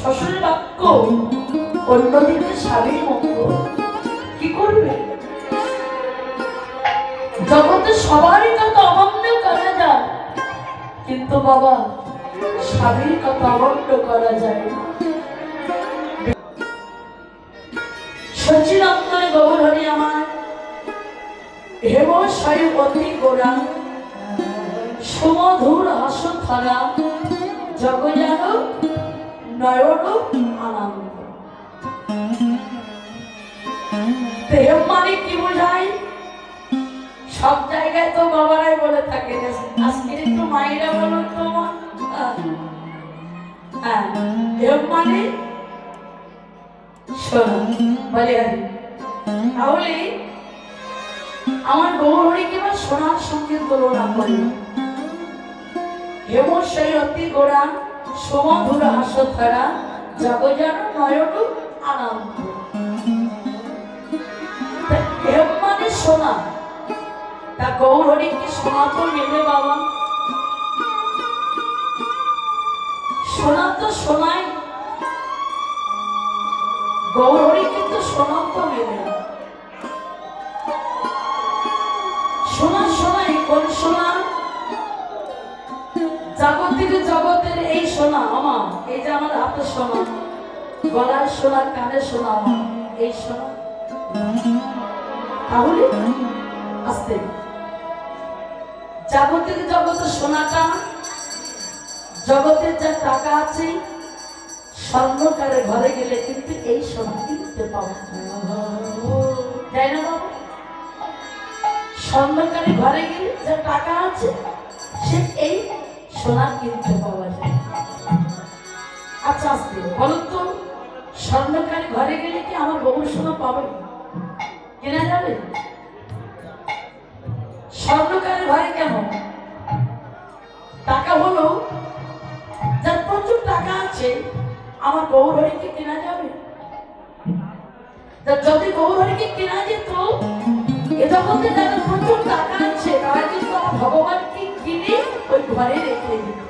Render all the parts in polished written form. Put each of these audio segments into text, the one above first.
শ্বশুরের বাক্য অন্যদিকে স্বামীর মতো কি করবে? জগতে সবারই কথা অমান্য করা যায়, কিন্তু বাবা স্বামীর কথা অমান্য করা যায় না। সচিরন্তরে গৌরহরি আমার হেমশয় অতি গোড়া সুমধুর হাসধারা জগজান নয়ন আনন্দ। দেহ মানে কি বোঝায়? সব জায়গায় তো বাবারাই বলে থাকে, আজকে একটু মায়েরা বলো তো মা। হ্যাঁ, দেহ মানে শোনো বলে। তাহলে আমার গৌরহরিকে বা সোনার সঙ্গে তুলনা করি। হেমশয় অতি গোড়া সুমধুর হাসধারা জগজান নয়ন আনন্দ। হেম মানে সোনা, তা গৌরহরিকে সোনা তো মেলে বাবা। সোনা তো সোনাই, গৌরহরি কিন্তু সোনা তো মেলে। সোনা সোনাই কোন সোনা? জাগতিক জগতের এই সোনা আমার, এই যে আমার হাতে সোনা, গলার সোনা, কানে সোনা, আমার এই সোনা। তাহলে আস্তে জাগতিক জগতের সোনাটা, জগতের যা টাকা আছে স্বর্ণকারে ঘরে গেলে কিন্তু এই সোনা কিনতে পাওয়া যায় না বাবা। স্বর্ণকারে ঘরে গেলে যা টাকা আছে সে এই সোনা কিনতে পাওয়া যায়। আচ্ছা আস্তে বলুন তো, স্বর্ণকারে ঘরে গেলে কি আমার বহু সোনা পাবে, কেনা যাবে? স্বর্ণকারে ঘরে কেন? টাকা হলো যার প্রচুর টাকা আছে, আমার গৌরহরিকে কেনা যাবে? যদি গৌরহরিকে কেনা যেত, এ জগতে যাদের প্রচুর টাকা আছে তারা কিন্তু আমার ভগবানকে কিনে ওই ঘরে রেখে দিত।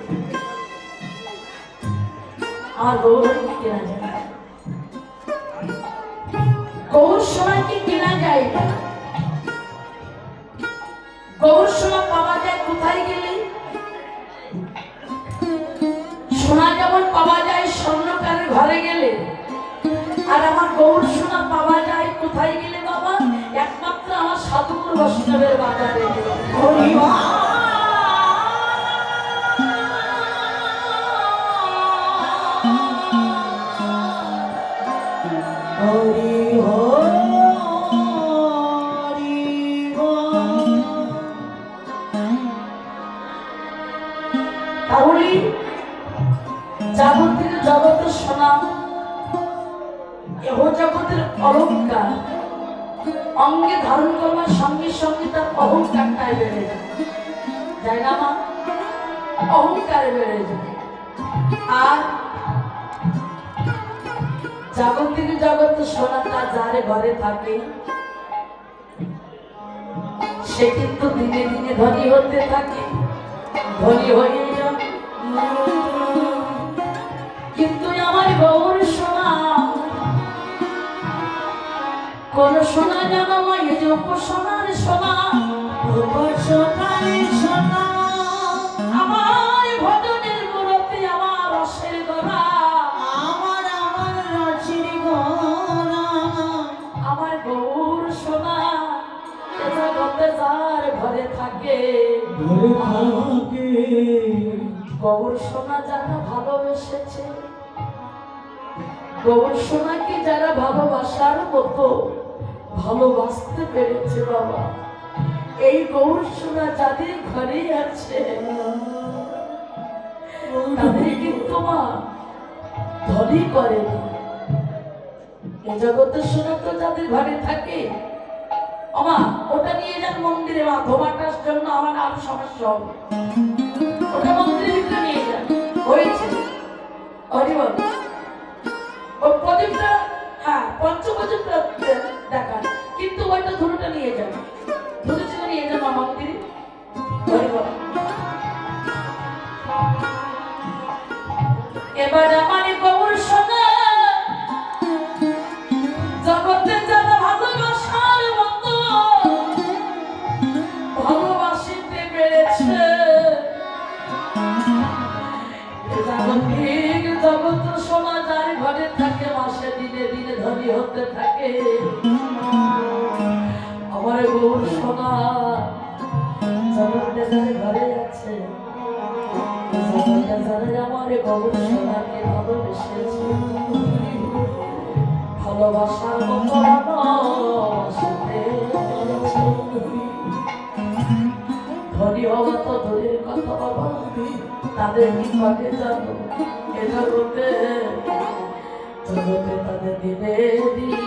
আমার গৌরহরিকে কেনা যায় না, গৌর সোনাকে কেনা যায় না। গৌর সোনা পাওয়া যায় কোথায় গেলে? সোনা যেমন পাওয়া যায় স্বর্ণকারের ঘরে গেলে, আর আমার গৌর সোনা পাওয়া যায় কোথায় গেলে বাবা? একমাত্র আমার সাধুগুরু বৈষ্ণবের বাজারে গেলে। তাহলে জাগতিক জগতের সোনা, এহ জগতের অলঙ্কার অঙ্গে ধারণ করবার সঙ্গে সঙ্গে তার অহংকারটাই বেড়ে যায় না মা? অহংকার বেড়ে যায়। আর জাগতিক জগতের সোনাটা যার ঘরে থাকে সে কিন্তু দিনে দিনে ধনী হতে থাকে, ধনী হয়ে যাবে। কিন্তু আমার গৌর সোনা, কোন সোনা জানো মা? এই যে উপসোনার সোনা, উপসোনার সোনা আমার ভজনের মূরতি, আমার রসের গড়া, আমার রসের গড়া, আমার গৌর সোনা জগতে যার ঘরে থাকে, গৌর সোনা যারা ভালোবেসেছে, গৌর সোনাকে যারা ভালোবাসার মতো ভালোবাসতে পেরেছে বাবা, এই গৌর সোনা যাদের ঘরে আছে তাদের কিন্তু মা ধনী করে। এই জগতের সোনা তো যাদের ঘরে থাকে, আমা ওটা নিয়ে যান মন্দিরে, মা ধোমাটার জন্য আমার আরো সমস্যা হবে, ওটা মন্দিরের ভিতরে নিয়ে যান। হয়েছে হরিবল ওই প্রদীপটা, হ্যাঁ পঞ্চপ্রদীপটা দেখান, কিন্তু ওইটা ধুলোটা নিয়ে যান, ধুলো ছিল নিয়ে যান মা মন্দিরে। হরিবল এবার আমার গৌর সোনা হতে থাকে। আমার গৌর সোনা জগতে যারে ঘরে আছে, জগতে যারে আমার গৌর সোনাকে ভালোবেসেছে, ভালোবাসার মতো ভালোবাসতে পেরেছে। ধনী হওয়া তো দূরের কথা বাবা, তাদের কি ঘটে জানো এ জগতে, জগতে তাদের দিনে দিনে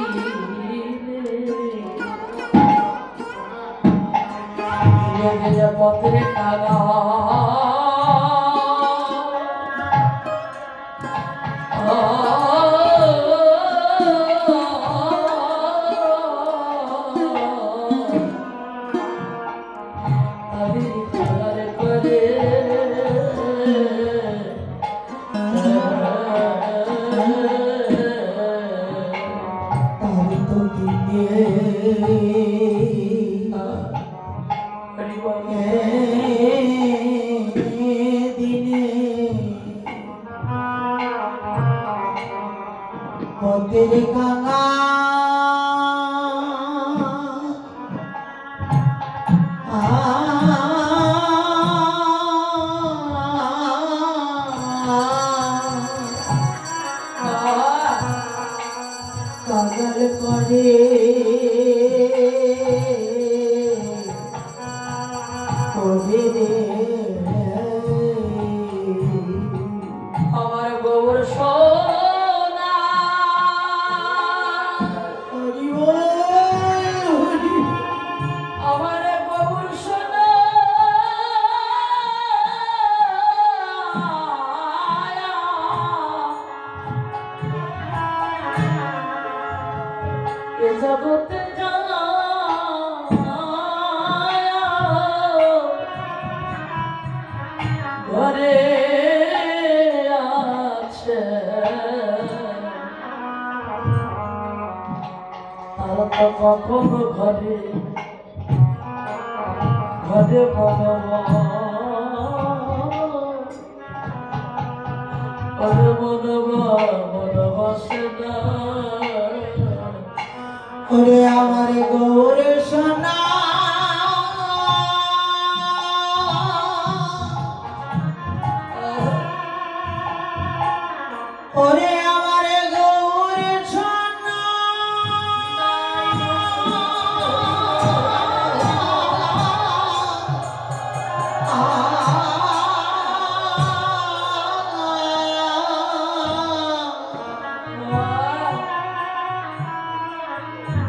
দিনে পথে টানা পথের কাঙা পাগল করে আমার গৌর সোনা আমার গৌর সোনা এ জগতে ঘরে আছে তারা তো কখনো ঘরে ঘরে মনবাসে না। ওরে আমার গৌর সোনা ওরে আমার গৌর সোনা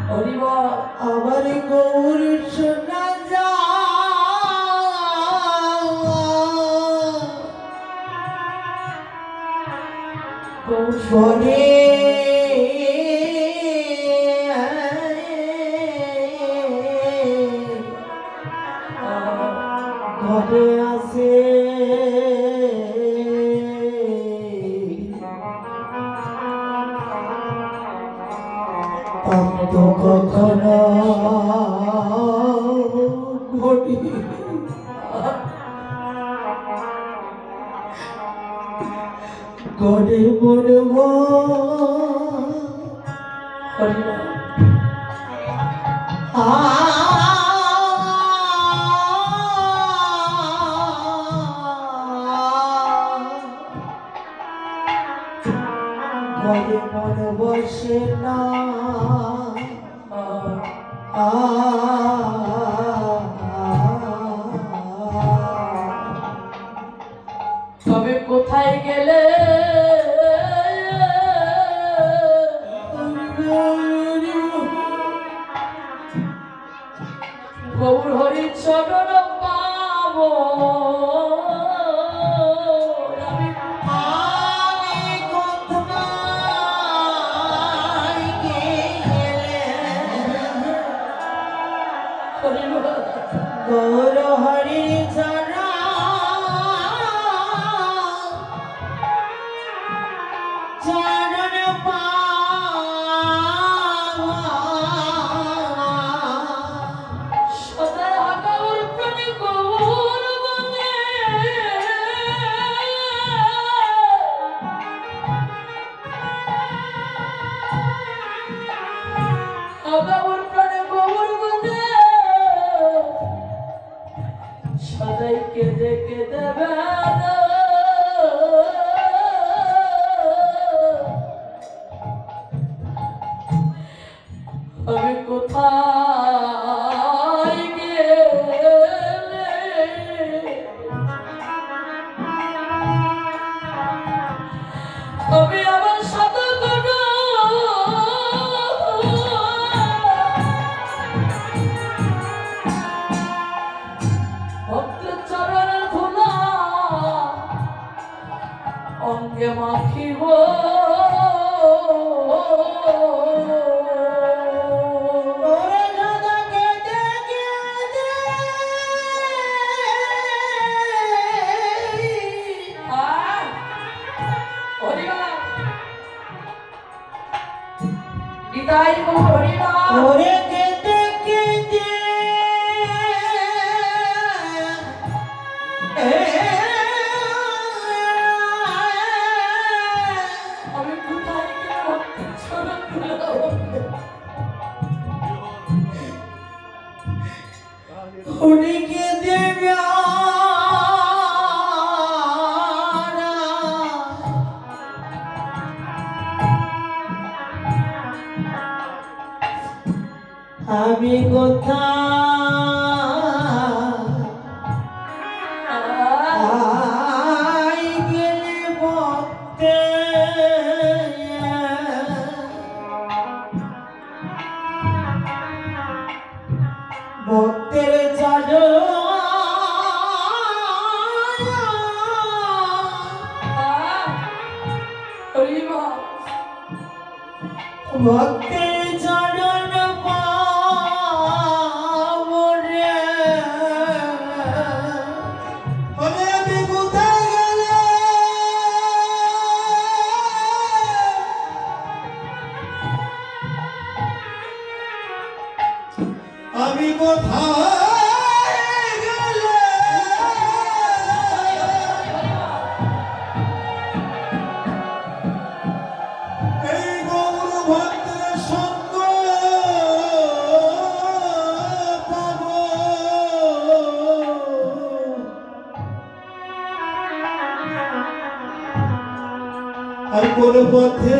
হরিবল আমার গৌর সোনা যা ঘরে ঘরে আছে তো কখনো ঘটি গড়ে মরব গড়ে মন বসে না তবে কোথায় গেলে গৌর হরি চরণ পাবো আমি কোথায় গেলে আমি আমার সাথে করো ভক্তের চরণের ধুলা অঙ্গে মাখিব ওরে রাধা কেঁদে কেঁদে বিদায় হরিবা ওরে কেঁদে কেঁদে আমি কোথায় গেলে ভক্তের চরণ ধুলা ওরে কেঁদে আমি কোথায় গেলে ভক্তে ভক্তের হরিবা ভক্তের চরণ পাবরে ওরে আমি কোথায় গেলে আমি কোথায় গেলে এই গৌর ভক্তের সঙ্গ পাব আর কোন পথে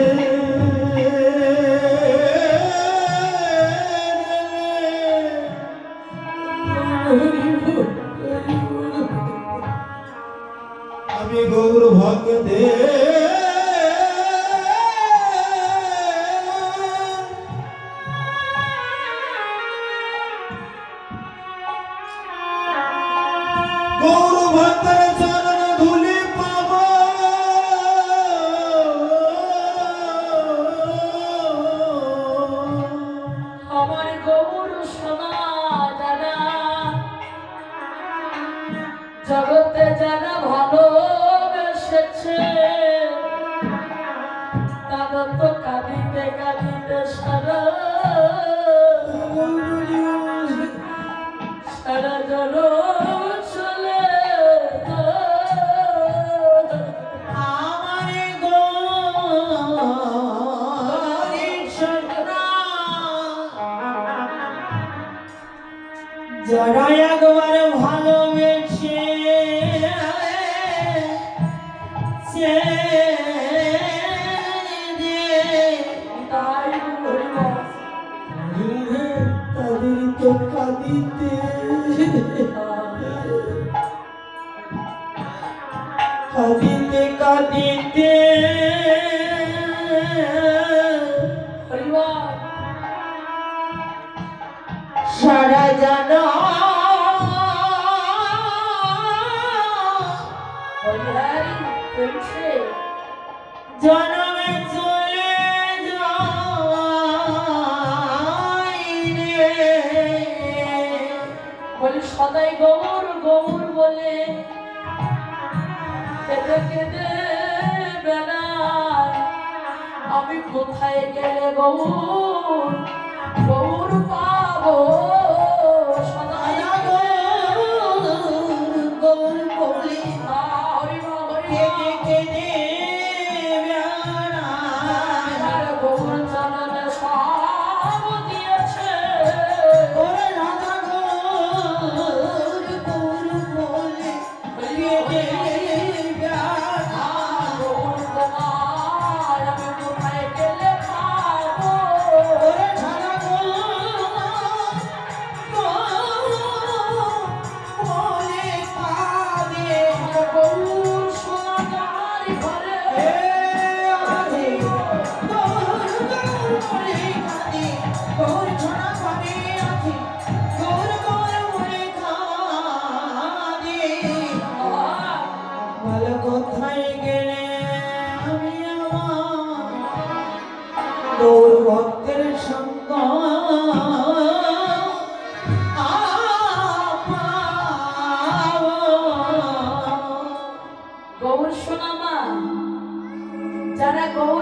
আমি গৌর ভক্তে গৌর ভক্তের চরণ ধুলি পাব আমার গৌর সোনা দাদা জগতে যারা ভালোবেসেছে তাদের তো কাঁদিতে কাঁদিতে সারা সারা জল চলে আমার গৌরীর সোনা যারা একবার ভালোবেসে তাই হরিবা তাদের তো কাঁদিতে কাঁদিতে কাঁদিতে হরিবা সারা জানা হরিহারি বলছে জনমে চলে যায় রে বলে সদাই গৌর গৌর বলে কেঁদে কেঁদে বেড়ায় আমি কোথায় গেলে গৌর গৌর পাবো সদাই গৌর বলে হরিবা কেঁদে হরিবা কেঁদে বেড়ায় আর গৌর চরণে সব দিয়েছে ওরে রাধা গৌর গৌর বলে কেঁদে বেড়ায় গৌর তোমার আমি কোথায় গেলে পাবো ওরে রাধা গৌর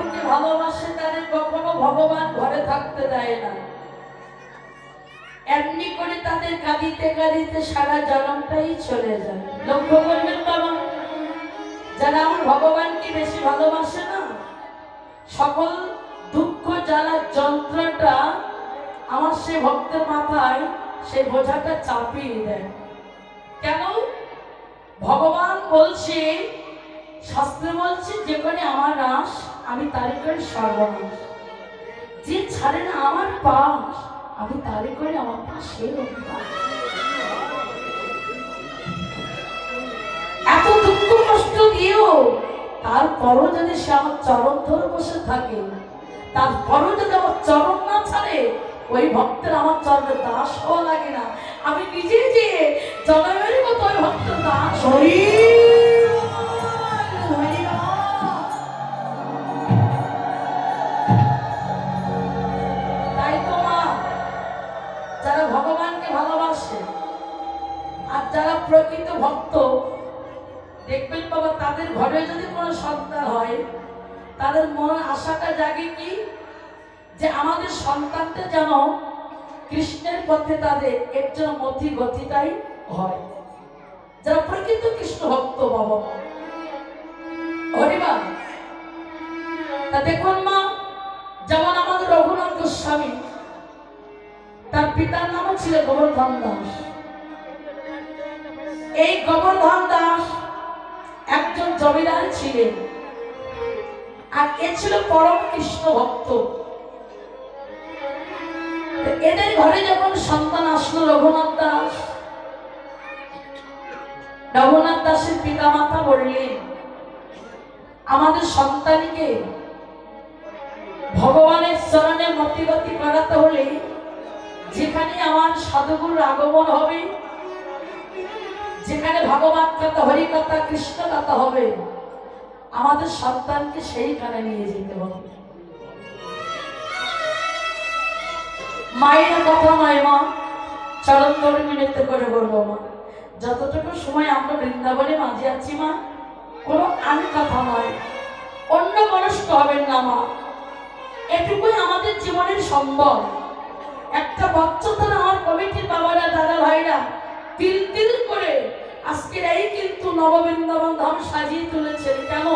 ঠাকুরকে ভালোবাসে তাদের কখনো ভগবান ঘরে থাকতে দেয় না। এমনি করে তাদের কাঁদিতে কাঁদিতে সারা জনমটাই চলে যায়। লক্ষ্য করবেন বাবা, যারা আমার ভগবানকে বেশি ভালোবাসে না, সকল দুঃখ জ্বালা যন্ত্রণাটা আমার সে ভক্তের মাথায় সেই বোঝাটা চাপিয়ে দেয়। কেন? ভগবান বলছে, শাস্ত্রে বলছে, যেখানে আমার নাশ আমি তারই করে সর্বনাশ। যে ছাড়ে না আমার পাশ আমি তারই করে আমার পাশে। এত দুঃখ কষ্ট দিয়েও তারপরও যদি সে আমার চরণ ধরে বসে থাকে, তারপরও যদি আমার চরণ না ছাড়ে, ওই ভক্তের আমার চরণে দাস হওয়া লাগে না। আমি নিজে যে জনমের মতো ওই ভক্তের দাস হই। তাই তো মা, যারা ভগবানকে ভালোবাসে আর যারা প্রকৃত ভক্ত, দেখবেন বাবা, তাদের ঘরে যদি কোনো সন্তান হয়, তাদের মনে আশাটা জাগে কি, যে আমাদের সন্তানটা যেন কৃষ্ণের পথে তাদের একজন মতি গতিটাই হয়। যারা প্রকৃত কৃষ্ণ ভক্ত বাবা, হরিবা। তা দেখুন মা, যেমন আমাদের রঘুনাথ গোস্বামী, তার পিতার নামও ছিল গোবর্ধন দাস। এই গোবর্ধন দাস একজন জমিদার ছিলেন, আর এ ছিল পরম কৃষ্ণ ভক্ত। এদের ঘরে যখন সন্তান আসলো রঘুনাথ দাস, রঘুনাথ দাসের পিতা মাতা বললেন, আমাদের সন্তানকে ভগবানের চরণে মতিগতি করাতে হলে যেখানে আমার সাধুগুরুর আগমন হবে, যেখানে ভগবান কথা, হরি কথা, কৃষ্ণ কথা হবে, আমাদের সন্তানকে সেইখানে নিয়ে যেতে হবে। মায়ের কথা নয় মা, চরণ ধরে মিনতি করে বলবো মা, যতটুকু সময় আমরা বৃন্দাবনে মাঝে আছি মা, কোনো আমি কথা নয়, অন্য মনস্ক হবেন না মা। এটুকুই আমাদের জীবনের সম্বল। একটা বছর আমার কমিটির বাবারা, দাদা ভাইরা তিল তিল করে আজকের এই কিন্তু নববৃন্দাবন ধাম সাজিয়ে তুলেছেন। কেন?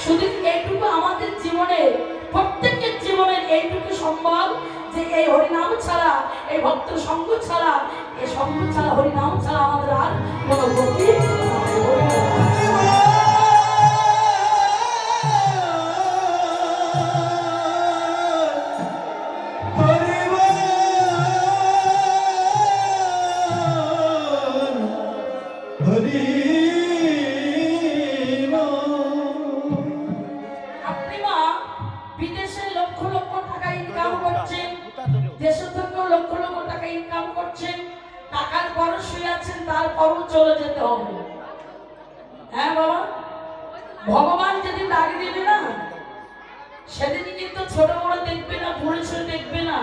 শুধু এইটুকু আমাদের জীবনের, প্রত্যেকের জীবনের এইটুকু সম্বল, যে এই হরিনাম ছাড়া, এই ভক্ত সঙ্গ ছাড়া, এই সঙ্গ ছাড়া, হরিনাম ছাড়া আমাদের আর কোনো গতি তারপরও চলে যেতে হবে। হ্যাঁ বাবা, ভগবান যেদিন ডাক দিবে না, সেদিন কিন্তু ছোট বড় দেখবে না, বুড়ি ছেলে দেখবে না,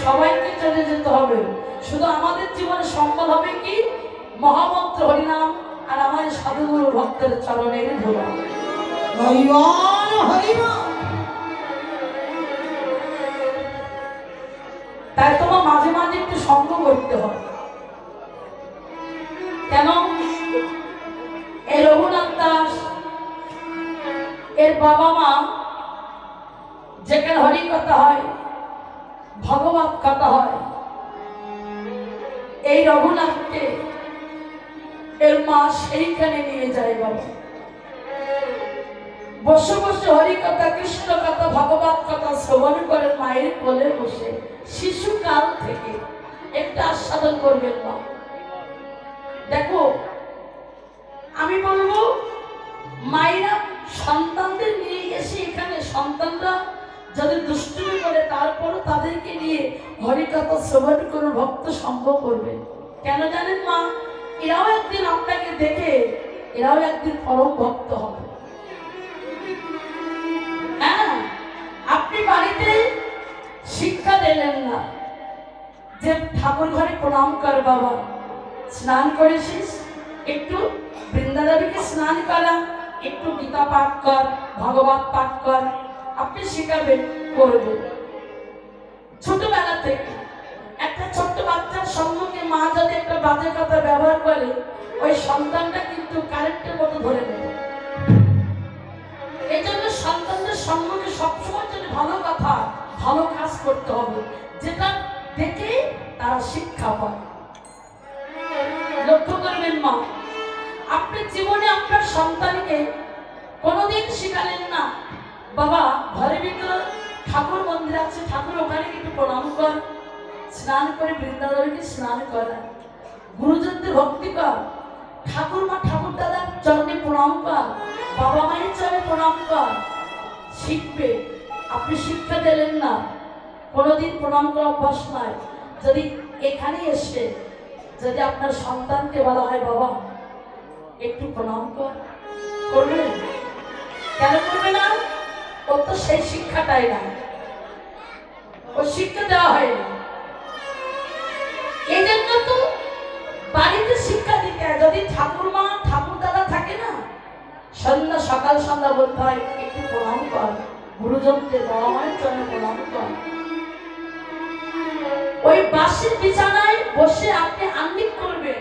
সবাইকে চলে যেতে হবে। শুধু আমাদের জীবনে সম্বল হবে কি, মহামন্ত্র হরিনাম আর আমার সাধুগুরু ভক্তের চরণের ধরা। তাই তোমার মাঝে মাঝে একটু সঙ্গ করতে হবে। কেন? এই রঘুনাথ দাস এর বাবা মা যেখানে হরি কথা হয়, ভগবত কথা হয়, এই রঘুনাথকে এর মা সেইখানে নিয়ে যায় বাবা। বসে বসে হরি কথা, কৃষ্ণ কথা, ভগবত কথা শ্রবণ করে মায়ের কোলে বসে শিশুকাল থেকে একটা আস্বাদন করবেন মা। দেখো, আমি বলবো, মায়েরা সন্তানদের নিয়ে এসে এখানে, সন্তানরা যদি দুষ্টুমি করে, তারপরও তাদেরকে নিয়ে হরিকথা শ্রবণ করে ভক্ত সম্ভব করবে। কেন জানেন মা? এরাও একদিন আপনাকে দেখে, এরাও একদিন পরম ভক্ত হবে। হ্যাঁ, আপনি বাড়িতে শিক্ষা দিলেন না যে ঠাকুর ঘরে প্রণাম কর বাবা, স্নান করেছিস, একটু বৃন্দাদেবীকে স্নান করা, একটু গীতা পাঠ কর, ভাগবত পাঠ কর, আপনি শিখাবেন, করবেন। ছোটবেলা থেকে একটা ছোট্ট বাচ্চার সম্মুখে মা যদি একটা বাজে কথা ব্যবহার করে, ওই সন্তানটা কিন্তু কারেন্টের মতো ধরে নেবে। এই জন্য সন্তানদের সম্মুখে সবসময় যদি ভালো কথা, ভালো কাজ করতে হবে, যেটা দেখে তারা শিক্ষা পায়। লক্ষ্য করবেন মা, আপনি জীবনে আপনার সন্তানকে কোনোদিন শিখালেন না, বাবা ঘরের ভিতরে ঠাকুর মন্দির আছে, ঠাকুর ওখানে একটু প্রণাম কর, স্নান করে বৃন্দাবনকে স্নান করা, গুরুজনদের ভক্তি কর, ঠাকুর মা ঠাকুর দাদার চরণে প্রণাম কর, বাবা মায়ের চরণে প্রণাম কর, শিখবে। আপনি শিক্ষা দিলেন না, কোনোদিন প্রণাম করা অভ্যাস নয়। যদি এখানে এসে যদি আপনার সন্তানকে বলা হয় বাবা একটু প্রণাম কর, করবেন? কেন করবে না? ও তো সেই শিক্ষাটাই না, ও শিক্ষা দেওয়া হয়নি। এই জন্য তো বাড়িতে শিক্ষা দিতে হয়। যদি ঠাকুর মা ঠাকুর দাদা থাকে না, সন্ধ্যা সকাল সন্ধ্যা বলতে হয় একটু প্রণাম কর, গুরুজনকে বাবা মায়ের জন্য প্রণাম কর। ওই বাসের বিছানায় বসে আপনি আহ্নিক করবেন,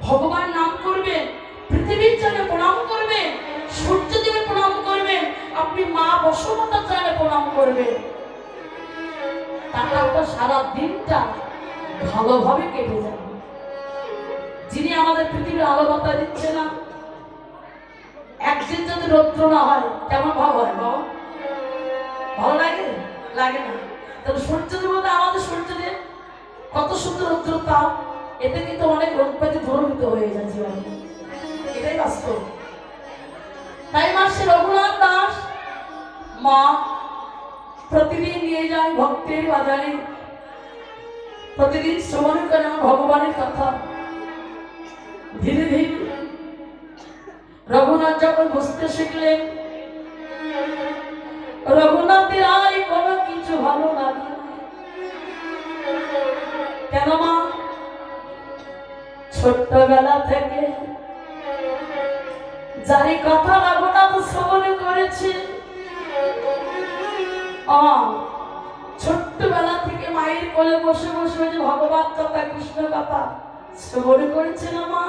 ভগবান নাম করবেন, পৃথিবীর জন্য প্রণাম করবেন, সূর্যদেবে প্রণাম করবেন, আপনি মা বসুমাতার জন্য প্রণাম করবেন। তাহলে আপনার সারা দিনটা ভালোভাবে কেটে যাবে। যিনি আমাদের পৃথিবীর আলো বাতা দিচ্ছে না, একদিন যদি রৌদ্র না হয় কেমন ভাব হয় বাবা? ভালো লাগে? লাগে না। তবে সূর্যদেব আমাদের সূর্যদেব কত সুন্দর রৌদ্র তাপ, এতে কিন্তু অনেক রোগ ব্যাধি ধর্মিত হয়ে যায় জীবনে, এটাই বাস্তব। তাই মাসে রঘুনাথ দাস মা প্রতিদিন নিয়ে যায় ভক্তের বাজারে, প্রতিদিন শ্রবণ করে আমার ভগবানের কথা। ধীরে ধীরে রঘুনাথ যখন বুঝতে শিখলেন, রঘুনাথের আর কোনো কিছু ভালো লাগে না। কেন মা? ছোট্টবেলা থেকে যারই কথা রঘুনাথ শ্রবণ করেছে, ছোট্টবেলা থেকে মায়ের কোলে বসে বসে যে ভগবত কথা কৃষ্ণ কথা শ্রবণ করেছে না মা,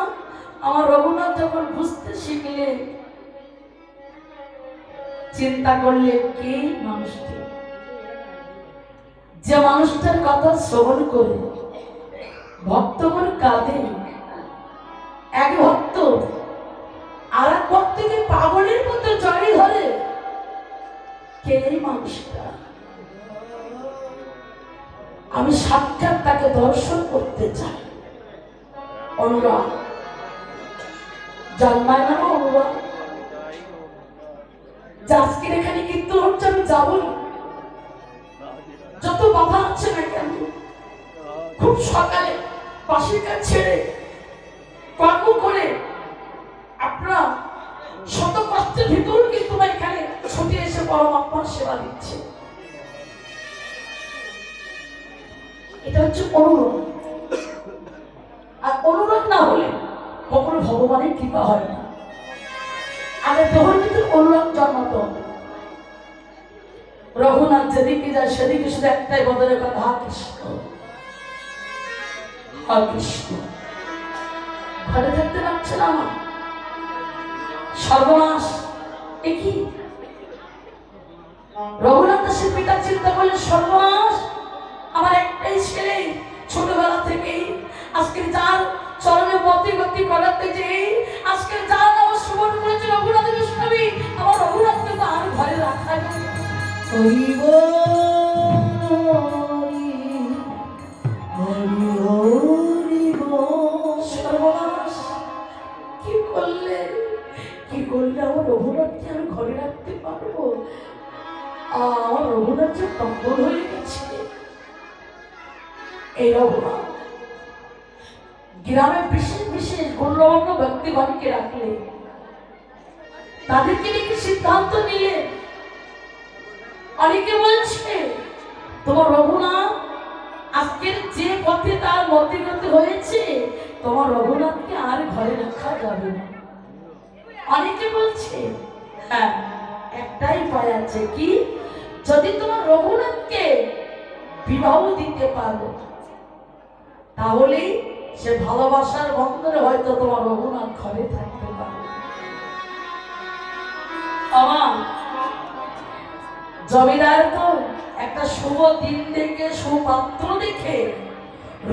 আমার রঘুনাথ যখন বুঝতে শিখলেন, চিন্তা করলেন কি মানুষটি, যে মানুষটার কথা শ্রবণ করে ভক্তগণ কাঁদে, এক ভক্ত আর এক ভক্তকে পাগলের মতো জড়িয়ে ধরে, কে এই মানুষটা? আমি সাক্ষাৎ তাকে দর্শন করতে চাই। অনুরাগ জন্মায় না অনুরাগ, আজকের এখানে কিন্তু হচ্ছে আমি যাবই, যত বাধা আছে না কেন, খুব সকালে বাসির কাজ ছেড়ে কর্ম করে আপনারা শত কষ্টের ভিতর কিন্তু এখানে ছুটে এসে পরমাত্মার সেবা দিচ্ছে। এটা হচ্ছে অনুরোধ। আর অনুরোধ না হলে কখনো ভগবানের কৃপা হয় না। আগে দেহের ভিতরে অনুরোধ জন্মাতো। রঘুনাথ যেদিকে যায় সেদিকে শুধু একটাই বদলের কথা, হা কৃষ্ণ হা কৃষ্ণ। ঘরে থাকতে পারছে না আমার, সর্বনাশ। একই রঘুনাথ দাসের পিতা চিন্তা করলে, সর্বনাশ, আমার একটাই ছেলে, ছোটবেলা থেকেই আজকে যার চরণে গতি গতি করাতে যে আজকে যার নাম শ্রবণ করেছে রঘুনাথ গোস্বামী, আমার রঘুনাথকে তো আর ঘরে রাখা যায় না। সর্বনাশ, কি করলে কি করলে আমার রঘুনাথকে আমি ঘরে রাখতে পারবো? আমার রঘুনাথ যে পাগল হয়ে গেছে। এই রঘুনাথ গ্রামে বিশেষ বিশেষ গণ্যমান্য ব্যক্তিগণকে রাখলে, তাদেরকে নিয়ে সিদ্ধান্ত নিলে, অনেকে বলছে তোমার রঘুনাথ আজকের যে পথে তার মতিগতি হয়েছে, তোমার রঘুনাথকে আর ঘরে রাখা যাবে না। অনেকে বলছে হ্যাঁ, একটাই উপায় আছে, কি? যদি তোমার রঘুনাথকে বিবাহ দিতে পারো, তাহলে সে ভালোবাসার বন্ধনে হয়তো তোমার রঘুনাথ ঘরে থাকতে পারে। আমার জমিদার তো একটা শুভ দিন দেখে, সুপাত্র দেখে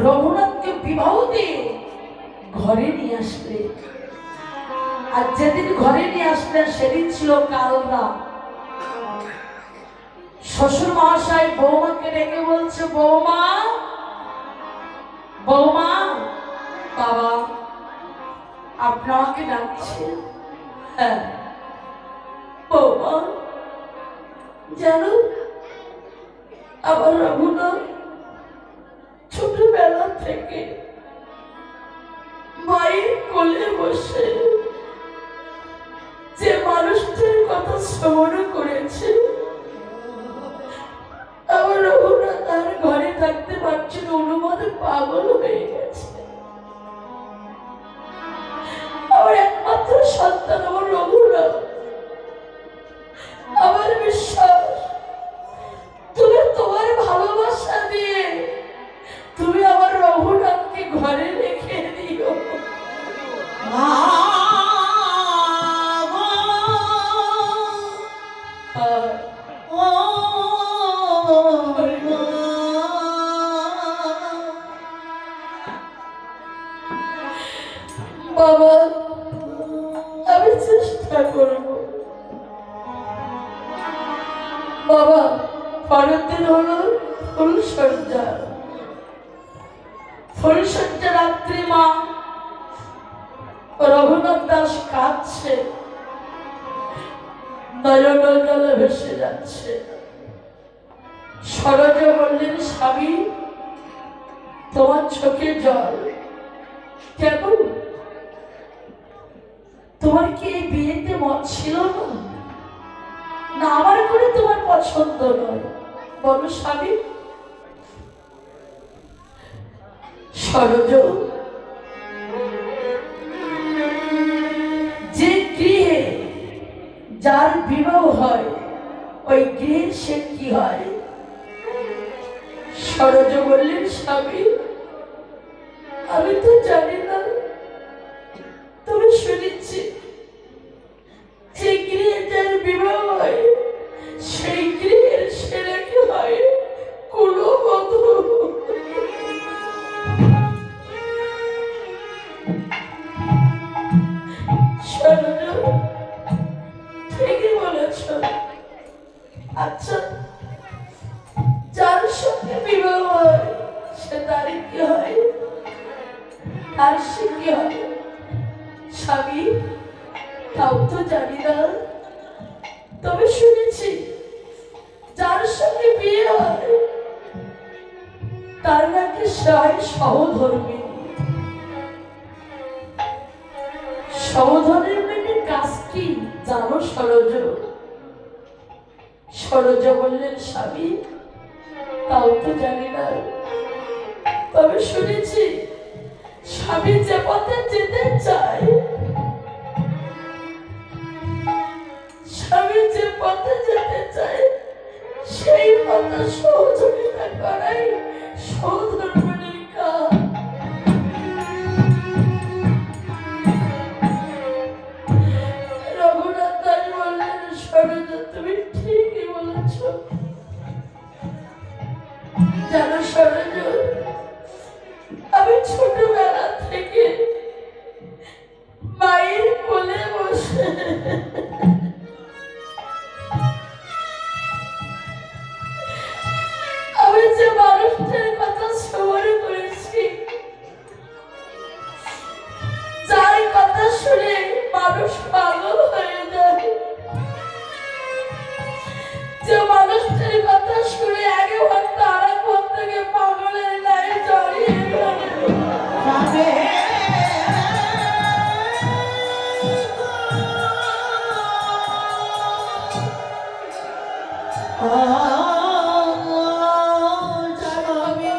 রঘুনাথকে বিবাহ দিয়ে ঘরে নিয়ে আসলে। আর যেদিন ঘরে নিয়ে আসলেন সেদিন ছিল কাল রাত। শ্বশুর মহাশয় বৌমাকে ডেকে বলছে, বৌমা, বৌমা, বাবা আপনি আমাকে ডাকছেন? হ্যাঁ। বৌমা, জানো আমার রঘুনাথ ছোটবেলা থেকে মায়ের কোলে বসে যে মানুষটির কথা শ্রবণ করেছে, আমার রঘুনাথ আর ঘরে থাকতে পারছে না, অনুমানে পাগল হয়ে গেছে। আমার একমাত্র সন্তান আমার রঘুনাথ। আমার বিশ্বাস তুমি তোমার ভালোবাসা দিয়ে তুমি আমার রঘুনাথকে ঘরে রেখে দিও। বাবা, আমি চেষ্টা করব। বাবা, পরের দিন হলো ফুলসজ্জা। ফুলসজ্জা রাত্রি মা রঘুনাথ দাস কাঁদছে, নয়ন জলে ভেসে যাচ্ছে। সরজ বললেন, স্বামী তোমার চোখে জল কেন? তোমার কি এই বিয়েতে মত ছিল না? না আমার করে তোমার পছন্দ নয়? বলো স্বামী। সরজ, যে গৃহে যার বিবাহ হয় ওই গৃহের সে কি হয়? সরজ বললেন, স্বামী আমি তো জানি না, তবে শুনেছি যে গৃহে যার বিবাহ হয় সেই গৃহের ছেলে কি হয় কুলবধূ। সরজ ঠিকই বলেছ। আচ্ছা, যার সঙ্গে বিবাহ হয় সে তারই কি হয়? তার সে কি হয়? স্বামী তাও তো জানি না, তবে শুনেছি যার সঙ্গে বিয়ে হয় তার নাকি সহায় সহধর্মী। সহধর্মীর কাজ কি জানো সরজ? সরজ বললেন, স্বামী তাও তো জানি না, তবে শুনেছি স্বামী যে পথে যেতে চায়, স্বামী যে পথে যেতে চায় সেই পথে সহযোগিতা করাই সহধর্মিণীর কাজ। রঘুনাথ দাস বললেন, সরজ তুমি ঠিকই বলেছ। জানো সরজ, আমি ছোটবেলা থেকে মায়ের কোলে বসে আমি যে মানুষটার কথা শ্রবণ করেছি, যার কথা শুনে মানুষ পাগল হয়ে যায়, যে মানুষটার কথা শুনে আগে ভক্ত আর এক ভক্তকে পাগলের ন্যায় জড়িয়ে ধরে। আমি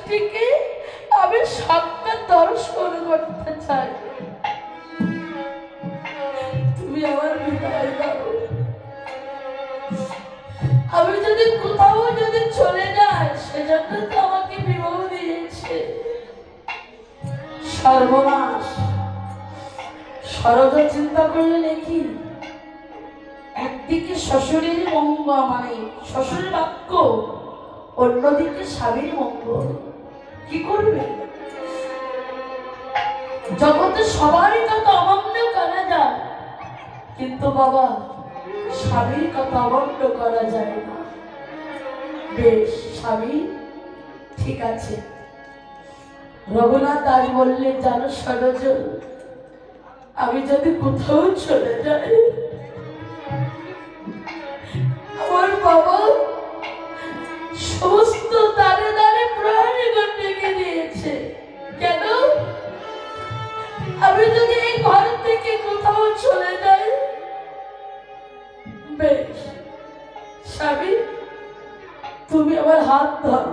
মানুষটিকে আমি সাক্ষাৎ দর্শন করতে চাই। তুমি আমার বিদায় দাও। আমি যদি কোথাও যদি চলে যাই, সেজন্য তো আমাকে বিবাহ দিয়েছে। সর্বনাশ। সরজা চিন্তা করলে নাকি একদিকে শ্বশুরের মঙ্গল, মানে শ্বশুরের বাক্য, অন্যদিকে স্বামীর মঙ্গল, কি করবে? জগতে সবারই কথা অমান্য করা যায়, কিন্তু বাবা স্বামীর কথা অমান্য করা যায় না। বেশ স্বামী, ঠিক আছে। রঘুনাথ দাস বললেন, জানো সরজ, আমি যদি কোথাও চলে যাই, আমার বাবা সমস্ত দাঁড়ে দাঁড়ে প্রাণীগণ ডেকে দিয়েছে। কেন? আমি যদি এই ঘর থেকে কোথাও চলে যাই। বেশ স্বামী, তুমি আমার হাত ধরো।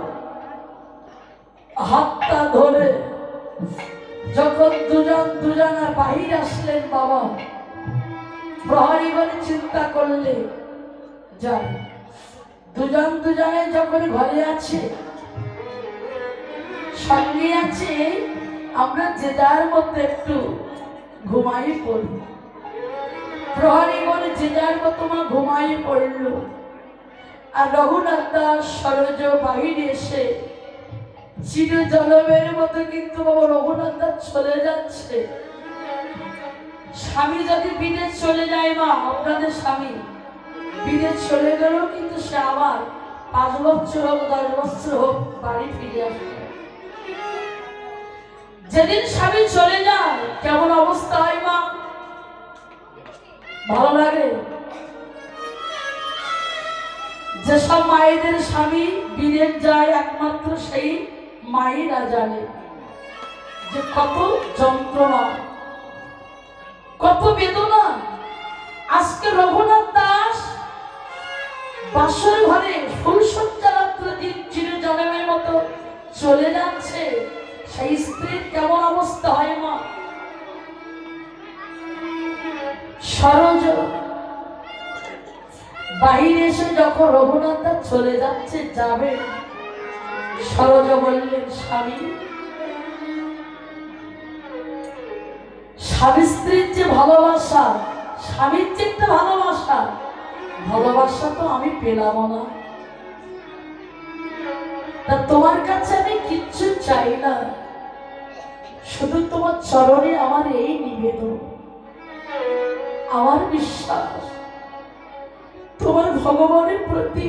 হাতটা ধরে যখন দুজনা বাহির আসলেন, বাবা প্রহরীগণ চিন্তা করলে, যান দুজনে যখন ঘরে আছে, সঙ্গে আছে, আমরা যে যার মতো একটু ঘুমাই পড়ি। প্রহরীগণ যে যার মতো ঘুমাই পড়ল। আর রঘুনাথ দাস সরজ বাহিরে এসে চির জলবের মতো কিন্তু বাবা রঘুনাথ দাস চলে যাচ্ছে। স্বামী যদি বিদেশ চলে যায়, মা আপনাদের স্বামী বিদেশ চলে গেল, কিন্তু সে আবার 5 বছর হোক 10 বছর হোক বাড়ি ফিরে আসবে। যেদিন স্বামী চলে যায় কেমন অবস্থা হয় মা? ভালো লাগে? যেসব মায়েদের স্বামী বিদেশ যায়, একমাত্র সেই মায়েরা জানে যে কত যন্ত্রণা, কত বেদনা। আজকে রঘুনাথ দাস বাসর ঘরে ফুলসজ্জা রাত্র দিন চিরজনমের মতো চলে যাচ্ছে, সেই স্ত্রীর কেমন অবস্থা হয় মা? সরজ বাহিরে এসে যখন রঘুনাথ দাস চলে যাচ্ছে, যাবে, সরজ বললেন, স্বামী, স্বামী স্ত্রীর যে ভালোবাসা, স্বামীর যে একটা ভালোবাসা, ভালোবাসা তো আমি পেলাম না। তা তোমার কাছে আমি কিচ্ছু চাই না, শুধু তোমার চরণে আমার এই নিবেদন। আমার বিশ্বাস তোমার ভগবানের প্রতি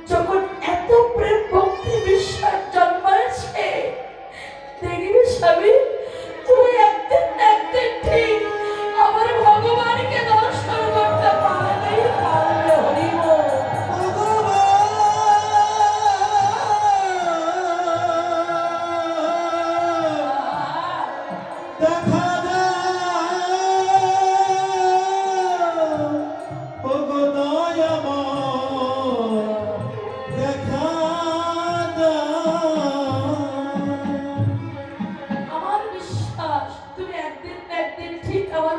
যখন এত প্রেম ভক্তি বিশ্বাস জন্মাচ্ছে, দেখবে স্বামী, তুমি একদিন না একদিন ঠিক আমার ভগবানকে দর্শন করতে পারবে। হরিবল। দেখা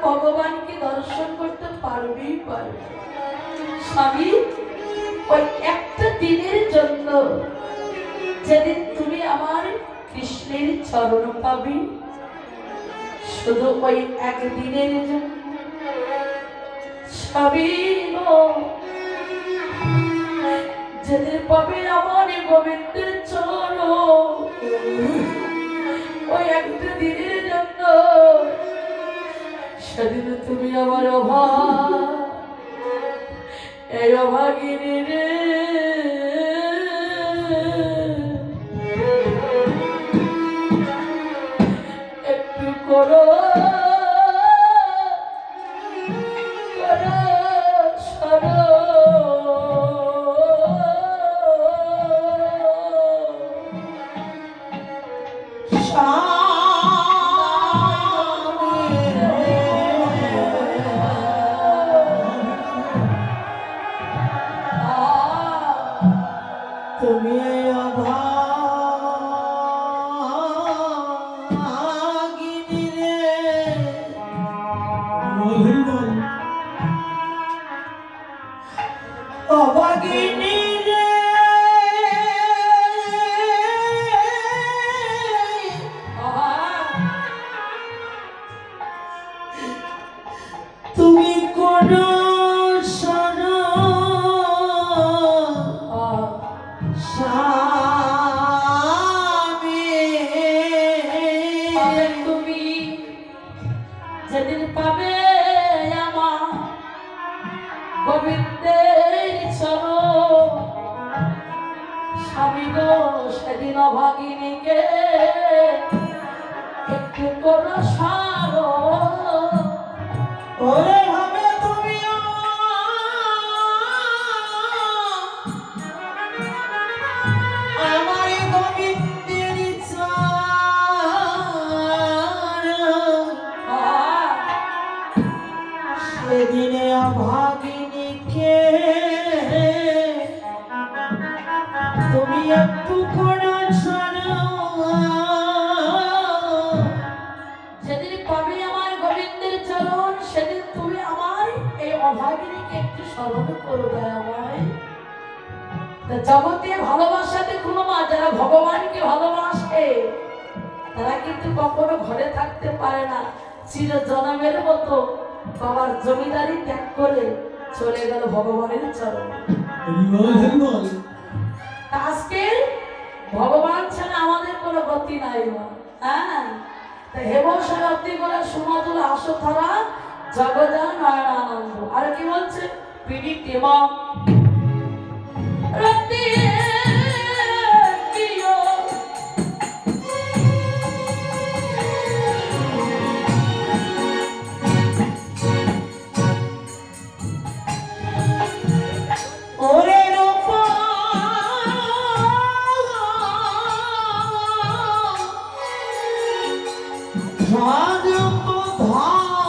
ভগবানকে দর্শন করতে পারবেই পারবে। স্বামী, ওই একটা দিনের জন্য, যেদিন তুমি আমার কৃষ্ণের চরণ পাবি, শুধু ওই একদিনের জন্য। স্বামী গো, যেদিন পাবে আমার গোবিন্দের চরণ, ওই একটা দিনের জন্য, সেদিন তুমি আমার অভাগ, এই অভাগিনী রে, একটু করো সরো। পাবে তুমি যেদিন পাবে আমার গোবিন্দের চরণ স্বামী গো সেদিন অভাগিনীকে একটু করো স্মরণ। ওরে হবে তুমি আমার গোবিন্দের চরণ সেদিনে অভাগিনীকে তুমি একটু করো স্মরণ। যেদিন পাবে আমার গোবিন্দের চরণ সেদিন তুমি আমার এই অভাগিনীকে একটু স্মরণ করবে আমায়। তা জগতে ভালোবাসা দেখুন মা, যারা ভগবানকে ভালোবাসে তারা কিন্তু কখনো ঘরে থাকতে পারে না, চির জনমের মতো বাবার জমিদারি ত্যাগ করে চলে গেল ভগবানের চরণে। তা আজকে ভগবান ছাড়া আমাদের কোনো গতি নাই মা। হ্যাঁ, তা হেব শতাব্দী করে সুমধুর আশোধরা জগজা নয়ন আনন্দ। আর কি বলছে পীড়িত এবং রতি প্রিয় ওরে রূপা সাধুপ ধারা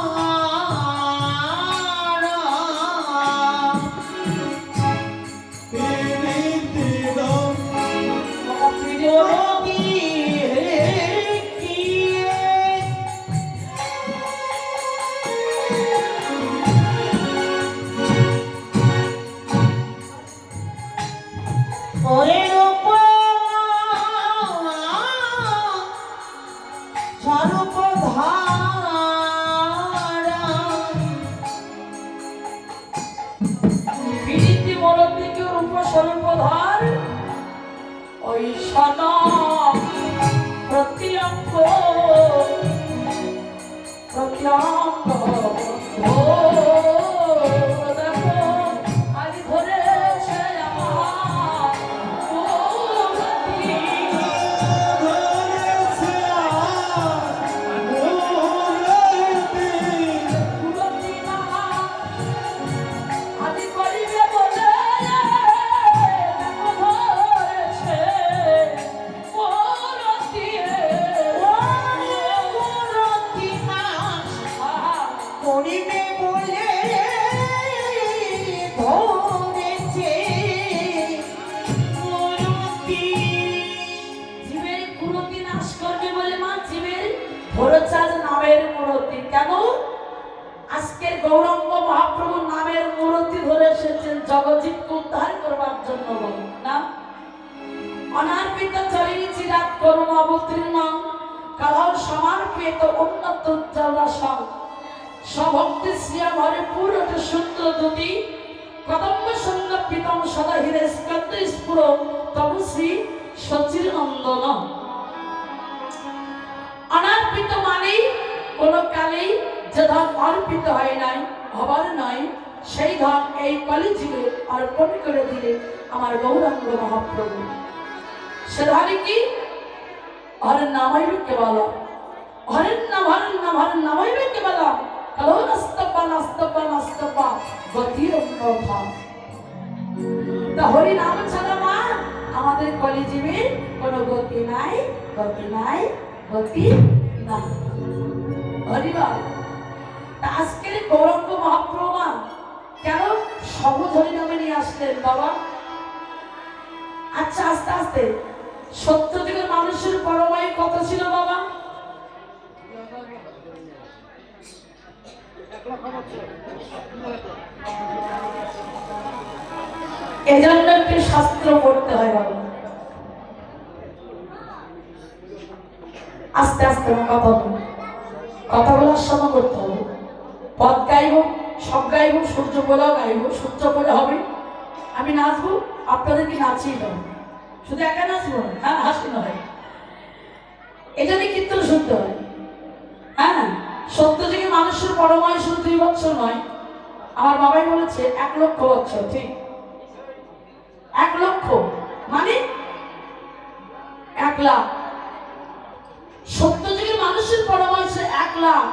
ওরে রূপা স্বরূপ ধারা পীড়িত মরতিকে রূপস্বরূপধার ওই সন প্রত্যঙ্গ প্রত্যঙ্গ ও দেখো আজ ধরেছে আমার মূরতি। মূরতি না আদি করিবে বলে দেখো ধরেছে মূরতি। করিবে বলে ধরেছে মূরতি। জীবের কুরতি নাশ করবে বলে মা জীবের ধরেছে আজ নামের মূরতি। কেন? আজকের গৌরাঙ্গ মহাপ্রভু নামের মূরতি ধরে এসেছেন জগৎজীবকে উদ্ধার করবার জন্য বলুন না। অনার্পিত চরিণী চিরাত করুণ অবতীর্ণ কালাও সমার্পিত উন্নত উজ্জ্বলাসন স্বভক্তি শ্রিয়া ভরে পুরট সুন্দর দুটি কদম্ব সঙ্গ প্রীতম সদা হীরে স্কন্দ স্ফুর তবু শ্রী সচির নন্দন। অনার্পিত মানেই কোনো কালেই যে ধন অর্পিত হয় নাই হবার নয়, সেই ধন এই কলিযুগে অর্পণ করে দিলে আমার গৌরাঙ্গ মহাপ্রভু। সে ধরে কি হরের নামাইবে কেবল, হরের নামাইবে কেবল কালো নাস্তপা নাস্তপা নাস্তপা গতির অন্যথা। তা হরি নাম ছাড়া মা আমাদের কলিজীবের কোনো গতি নাই, গতি নাই, গতি নাই। হরিবার আজকের গৌরাঙ্গ মহাপ্রভু মা কেন সহজ হরিনামে নিয়ে আসলেন বাবা? আচ্ছা আস্তে আস্তে সত্য যুগের মানুষের পরমায়ু কত ছিল বাবা? এজন্য একটি শাস্ত্র পড়তে হয় বাবা। আস্তে আস্তে কথা বলার সময় করতে হবে। পদ গাইব, সব গাইব, সূর্য বলেও গাইব, সূর্য বলে হবে। আমি নাচবো, আপনাদেরকে নাচিয়ে দেবো, শুধু একা নাচবো না, হাসি নয়। এই জন্য কীর্তন শুনতে হয়। হ্যাঁ, সত্য যুগে মানুষের পরমায়ু শুধু 2 বছর নয়, আমার বাবাই বলেছে 1 লক্ষ বছর। ঠিক, 1 লক্ষ মানে 1 লাখ। সত্য যুগের মানুষের পরমায়ু 1 লাখ।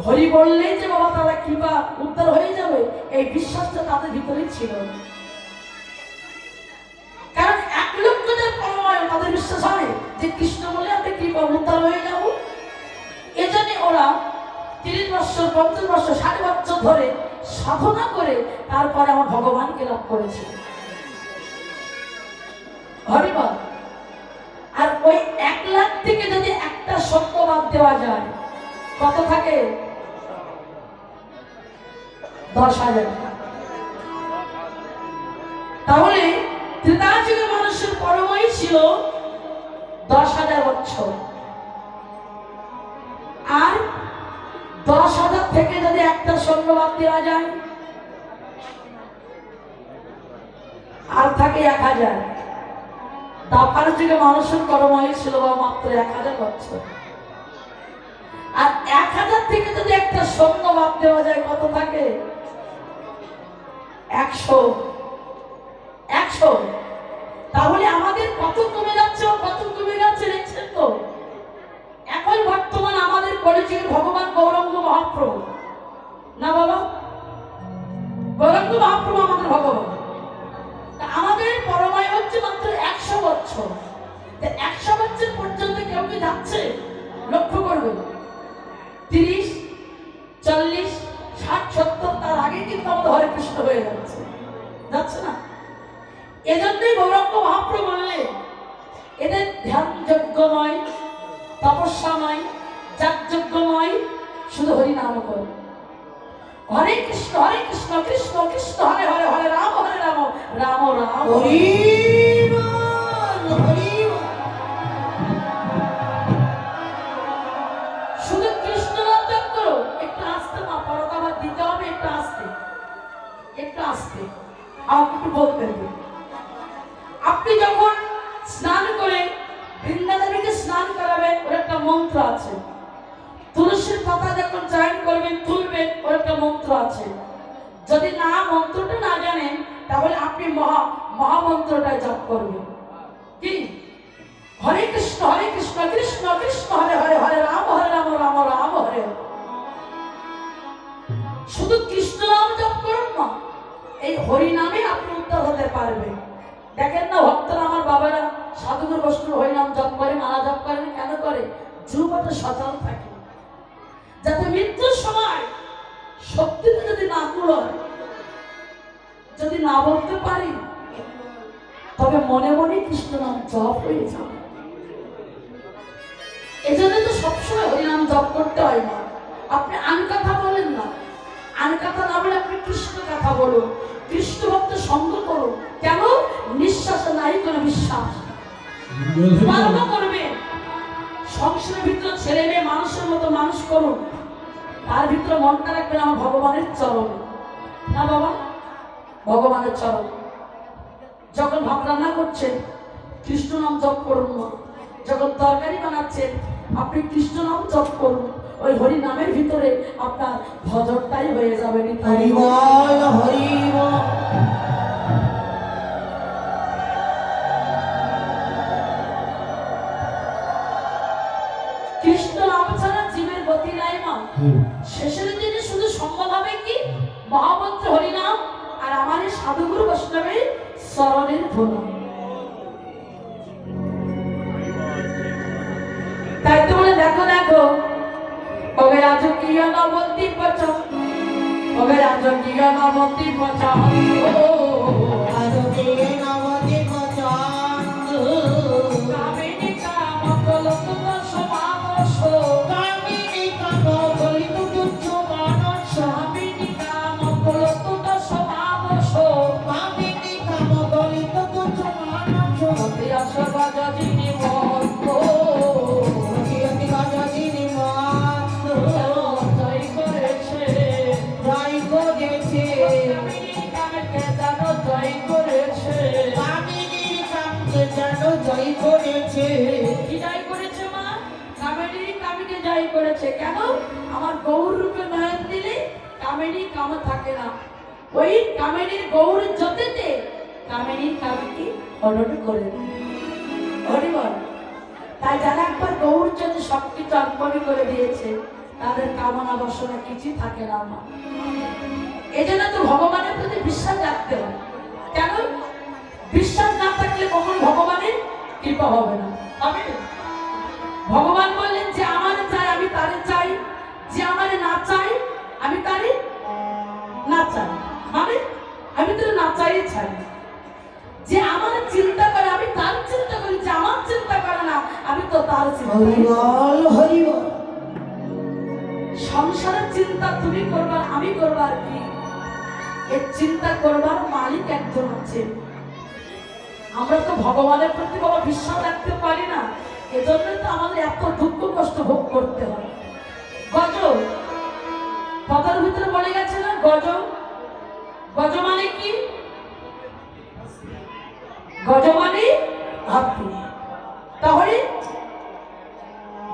হরি বললেই যে বাবা তারা কৃপা উদ্ধার হয়ে যাবে, এই বিশ্বাসটা তাদের ভিতরেই ছিল। কারণ 1 লক্ষ যার পরমায়ু, তাদের বিশ্বাস হয় যে কৃষ্ণ বলে আমি কৃপা উদ্ধার হয়ে যাব। এজন্য ওরা 30 বছর, 50 বছর, 60 বছর ধরে সাধনা করে তারপরে আমার ভগবানকে লাভ করেছে। হরিবল। আর ওই 1 লাখ থেকে যদি একটা সত্য বাদ দেওয়া যায়, কত থাকে? 10,000। তাহলে ত্রেতা যুগের মানুষের পরমায়ু ছিল 10,000 বছর। আর 10,000 থেকে যদি একটা স্বর্ণ বাদ দেওয়া যায়, আর থাকে 1,000। দ্বাপর যুগে মানুষের পরমায়ু ছিল মাত্র 1,000 বছর। আর 1,000 থেকে যদি একটা স্বর্ণ বাদ দেওয়া যায়, কত থাকে? 100। তাহলে আমাদের কত কমে যাচ্ছে, কত কমে যাচ্ছে দেখছেন তো। এখন বর্তমান আমাদের কলিযুগের ভগবান গৌরাঙ্গ মহাপ্রভু না বাবা, গৌরাঙ্গ মহাপ্রভু আমাদের ভগবান। আমাদের পরমায়ু হচ্ছে মাত্র 100 বছর। 100 বছর পর্যন্ত কেউ কি যাচ্ছে? লক্ষ্য করবে 30, 40, 60, 70, তার আগে কিন্তু আমাদের হরে কৃষ্ণ হয়ে যাচ্ছে না। এজন্যই গৌরাঙ্গ মহাপ্রভু বললেন এদের ধ্যান যজ্ঞ নয়, তপস্যা নয়, যাগযজ্ঞ নয়, শুধু হরি নাম করো। হরে কৃষ্ণ কৃষ্ণ কৃষ্ণ হরে হরে, হরে রাম রাম রাম হরি হরি। শুধু কৃষ্ণ নাম জপ করো। একটু আস্তে মা, পরতা আবার দিতে হবে, একটু আস্তে আমাকে একটু বলতে হবে। আপনি যখন স্নান করে বৃন্দাদেবীকে স্নান করাবেন, ওর একটা মন্ত্র আছে। তুলসীর পাতা যখন চয়ন করবেন, তুলবেন, ওর একটা মন্ত্র আছে। যদি না মন্ত্রটা না জানেন, তাহলে আপনি মহামন্ত্রটা জপ করবেন। কি? হরে কৃষ্ণ কৃষ্ণ কৃষ্ণ হরে হরে, হরে রাম রাম রাম হরে। শুধু কৃষ্ণ নাম জপ করুন না, এই হরি নামে আপনি উদ্ধার হতে পারবেন। দেখেন না ভক্তরা, আমার বাবারা সাধুগুরু বৈষ্ণব হরি নাম জপ করে, মালা জপ করেন। কেন করে? যুবটা সচল থাকে, যাতে মৃত্যুর সময় শক্তিতে যদি না কুলোয়, যদি না বলতে পারি, তবে মনে মনে কৃষ্ণ নাম জপ হয়ে যাবে। এজন্য তো সবসময় হরিনাম জপ করতে হয় না। আপনি আন কথা বলেন না, আন কথা না বলে আপনি কৃষ্ণ কথা বলুন, কৃষ্ণ ভক্ত সঙ্গ করুন। কেন? নিঃশ্বাসে নাই কোনো বিশ্বাস। কর্ম করবেন, সংসারের ভিতরে ছেলে মেয়ে মানুষের মতো মানুষ করুন, তার ভিতরে মনটা রাখবেন আমার ভগবানের চরণে। না বাবা, ভগবানের চরণ। যখন ভাত রান্না করছেন, কৃষ্ণ নাম জপ করুন না। যখন তরকারি বানাচ্ছেন, আপনি কৃষ্ণ নাম জপ করুন। ওই হরি নামের ভিতরে আপনার ভজনটাই হয়ে যাবে। হরি বল হরি বল। কৃষ্ণ নাম ছাড়া জীবের গতি নাই মা। শেষের দিনে শুধু সম্ভব হবে কি? মহামন্ত্র হরিনাম আর আমার এই সাধুগুরু বৈষ্ণবের চরণের ধুলো। তাই তো বলে দেখো কবে রাজকীয় নবতী বচন, কবে রাজকীয় নবতী বচন, রাজকীয় নবতী বচন, কামিনী কাম কলক সমাবস, কামিনী কাম কলিত তুচ্ছ মানস, কামিনী কাম কলক সমাবস, কামিনী কাম কলিত তুচ্ছ মানস, অতি আসবা যিনি মন্দ, অতি গজনী মন্দ, জয় করেছে, জয় করেছে। কামিনী কামকে জানা করেছে। কেন? আমার গৌর রূপে নয়ন দিলে কামিনী কাম থাকে না, ওই কামিনীর গৌর জ্যোতিতে কামিনীর কামকে হরণ করে দিই। হরিবল। তাই যারা একবার গৌর জন্য সবকিছু অর্পণ করে দিয়েছে তাদের কামনা বাসনা কিছুই থাকে না। আমার এই জন্য তো ভগবানের প্রতি বিশ্বাস রাখতে হয়। কেন? বিশ্বাস না থাকলে কখন ভগবানের কৃপা হবে না। হবে? ভগবান বললেন যে আমারে চাই আমি তারে চাই, যে আমারে না চাই আমি তারে না চাই। মানে আমি তো না চাই চাই। যে আমার চিন্তা করে আমি তার চিন্তা করি, যে আমার চিন্তা করে না আমি তো তার চিন্তা করি। হরিবল হরিবল। সংসারের চিন্তা তুমি করবা আমি করবার কি? এর চিন্তা করবার মালিক একজন আছে। আমরা তো ভগবানের প্রতি বাবা বিশ্বাস রাখতে পারি না, এজন্য তো আমাদের এত দুঃখ কষ্ট ভোগ করতে হয়। গজ কথার ভিতরে বলে গেছে না, গজ। গজ মানে কি? গজ মানে হাতি। তাহলে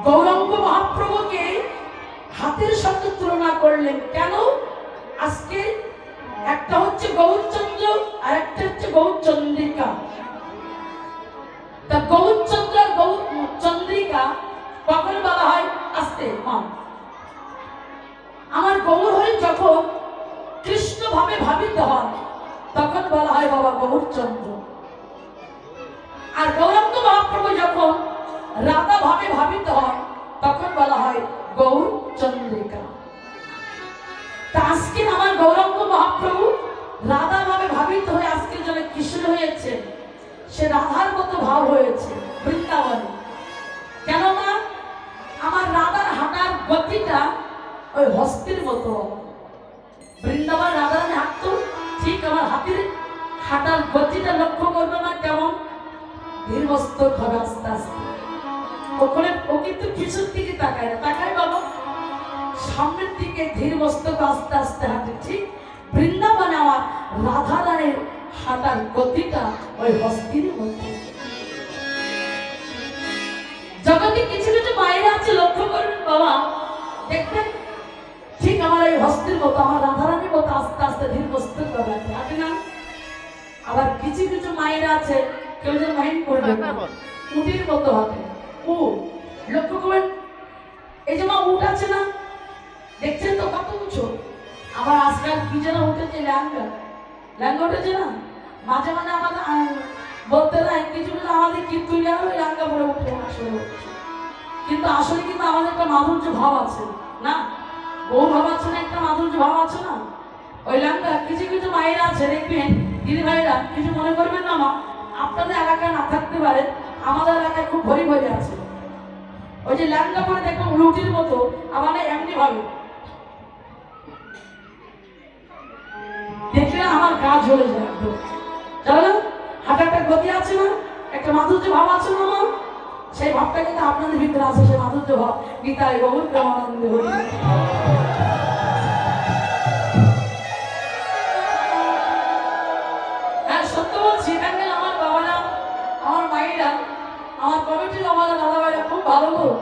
গৌরাঙ্গ মহাপ্রভুকে হাতের সঙ্গে তুলনা করলেন কেন? আজকে একটা হচ্ছে গৌরচন্দ্র আর একটা হচ্ছে গৌরচন্দ্রিকা। তা গৌরচন্দ্র গৌরচন্দ্রিকা কখন বলা হয়? আস্তে মা, আমার গৌর হয়ে যখন কৃষ্ণ ভাবে ভাবিত হয় তখন বলা হয় বাবা গৌরচন্দ্র। আর গৌরাঙ্গ মহাপ্রভু যখন রাধা ভাবে ভাবিত হয় তখন বলা হয় গৌরচন্দ্রিকা। তা আজকে আমার গৌরাঙ্গ মহাপ্রভু রাধা ভাবে ভাবিত হয়ে আজকে জন্য কৃষ্ণ হয়েছে, সে রাধার মতো ভাব হয়েছে বৃন্দাবনে। কেন না? আমার রাধার হাঁটার গতিটা ওই হস্তির মতো। বৃন্দাবন রাধার হাঁটতো ঠিক আমার হাতির হাঁটার গতিটা লক্ষ্য করবে না কেমন? ধীরমস্তক হবে আস্তে আস্তে। ওখানে ও কিন্তু পিছুর দিকে তাকায় না, তাকায় বাবা সামনের দিকে ধীরমস্তক আস্তে আস্তে হাঁটে। ঠিক বৃন্দাবনে আমার রাধা রানীর হাঁটার গতিটা ওই হস্তির মধ্যে। জগতে কিছু কিছু মায়েরা আছে লক্ষ্য করবেন বাবা, দেখবেন ঠিক আমার এই হস্তির মতো, আমার রাধা রানীর মতো আস্তে আস্তে ধীরমস্তক হবে হাঁটে না। আবার কিছু কিছু মায়েরা আছে কেউ যেন মাইন্ড করবে না, উটির মতো হবে। ও লক্ষ্য করবেন, এই যে মা উট আছে না, দেখছেন তো কত উঁচু। আবার আজকাল কি যেন উঠেছে, ল্যাঙ্গা। ল্যাঙ্গা উঠেছে না, মাঝে মাঝে আমাদের বলতে নাই কিছু কিছু আমাদের কি তুলে ওই ল্যাঙ্গা পরে উঠে আসলে। কিন্তু আসলে কিন্তু আমাদের একটা মাধুর্য ভাব আছে না, বউ ভাব আছে না, একটা মাধুর্য ভাব আছে না। ওই ল্যাঙ্গা কিছু কিছু মায়েরা আছে দেখবেন, দিদি ভাইরা কিছু মনে করবেন না মা, আপনাদের এলাকায় না থাকতে পারে, আমাদের এলাকায় খুব ভরি ভরি আছে। ওই যে ল্যাঙ্গা পরে দেখবেন লুটির মতো, আমাদের এমনি ভাবে দেখলে আমার গা জ্বলে যায় একদম। জানো হাঁটাটা গতি আছে না, একটা মাধুর্য ভাব আছে না মা, সেই ভাবটা কিন্তু আপনাদের ভিতরে আছে, সেই মাধুর্য ভাব। গীতায় বহু প্রেমানন্দ হরি। হ্যাঁ সত্য বলছি, দেখেন আমার বাবারা আমার মায়েরা আমার কমিটির আমাদের দাদা ভাইরা খুব ভালো লোক।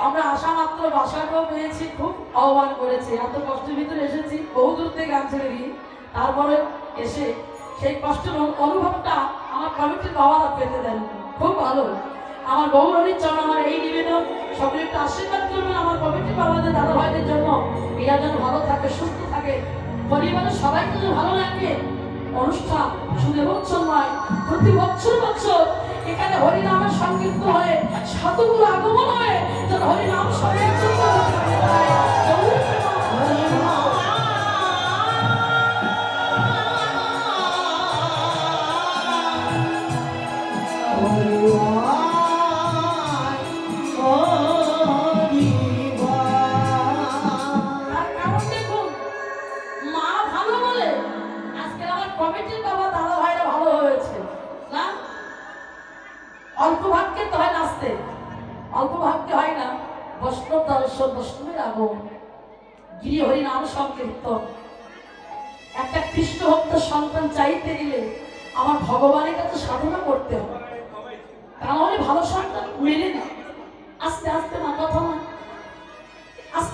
আমরা আসা মাত্র বাসাটাও পেয়েছি, খুব আহ্বান করেছি, এত কষ্টের ভিতরে এসেছি বহু দূর থেকে গান ছেড়ে দিয়ে, তারপরে এসে সেই কষ্টের অনুভবটা আমার কমিটির বাবারা পেতে দেন, খুব ভালো। আমার গৌরহরির চরণ আমার এই নিবেদন, সকলে একটু আশীর্বাদ করবেন আমার কমিটির বাবাদের দাদা ভাইদের জন্য, এরা যেন ভালো থাকে সুস্থ থাকে, পরিবারের সবাইকে যেন ভালো লাগে। অনুষ্ঠান শুধু বছর নয়, প্রতি বছর বছর এখানে হরিনামের সংকীর্তন হয়ে সাধুগুলো আগমন হয়ে যেন হরিনাম সংকীর্তন হয়। তার কারণ দেখুন, মা ভালো বলে আজকে আমার কমিটির বাবা দাদা ভাইরা ভালো হয়েছে না। অল্প ভাগ্যে তো হয় নাচতে, অল্প ভাগ্যে হয় না বৈষ্ণব দর্শন, বৈষ্ণবের আগমন, গিরি হরি নাম সংকীর্তন। একটা কৃষ্ণ ভক্ত সন্তান চাইতে গেলে আমার ভগবানের কাছে সাধনা করতে হবে, তা নাহলে ভালো সন্তান মেলে না। আস্তে আস্তে না, কথা নয়।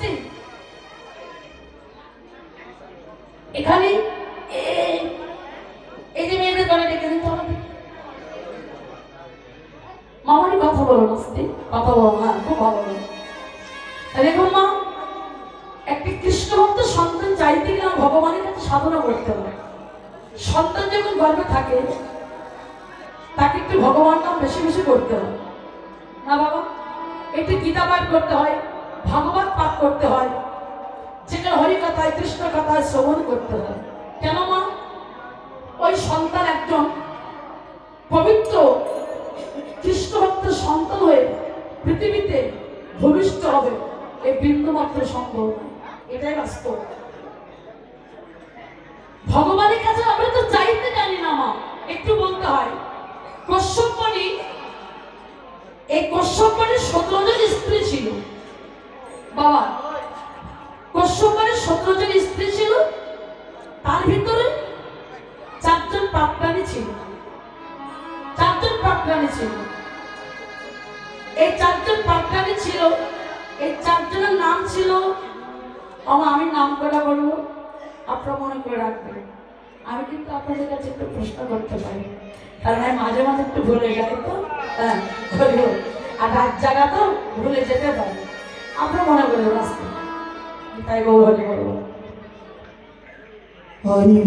আসছি এখানে এই যে মেয়েদের গলা ডেকে দিতে হবে মামারই কথা বলো নাস্তি কথা বলো হ্যাঁ খুব ভালো দেখুন মা একটি কৃষ্ণ ভক্ত সন্তান চাইতে গেলে ভগবানের কাছে সাধনা করতে হবে সন্তান যখন গর্ভে থাকে তাকে একটু ভগবান নাম বেশি বেশি করতে হয় না বাবা একটু গীতা পাঠ করতে হয় ভাগবত পাঠ করতে হয় যেখানে হরি কথায় কৃষ্ণ কথায় শ্রবণ করতে হয় কেন মা ওই সন্তান একজন পবিত্র কৃষ্ণ ভক্তের সন্তান হয়ে পৃথিবীতে ভূমিষ্ঠ হবে এই বিন্দু মাত্র সম্ভব এটাই বাস্তব ভগবানের কাছে আমরা তো চাইতে জানি না মা একটু বলতে হয় কশ্যপ মুনি এই কশ্যপ মুনির 17 জন স্ত্রী ছিল বাবা কশ্যপ মুনির 17 জন স্ত্রী ছিল তার ভিতরে 4 জন প্রাণী ছিল 4 জন প্রাণী ছিল এই 4 জন প্রাণী ছিল এই 4 জনের নাম ছিল আমি নাম করা বলবো আপনারা মনে করে রাখবেন আমি কিন্তু আপনাদের কাছে একটু প্রশ্ন করতে পারি কারণ আমি মাঝে মাঝে একটু ভুলে যাই তো হ্যাঁ আর রাত জায়গা তো ভুলে যেতে পারি আপনারা মনে করে রাস্তা তাই বউ হরি বলবো হরি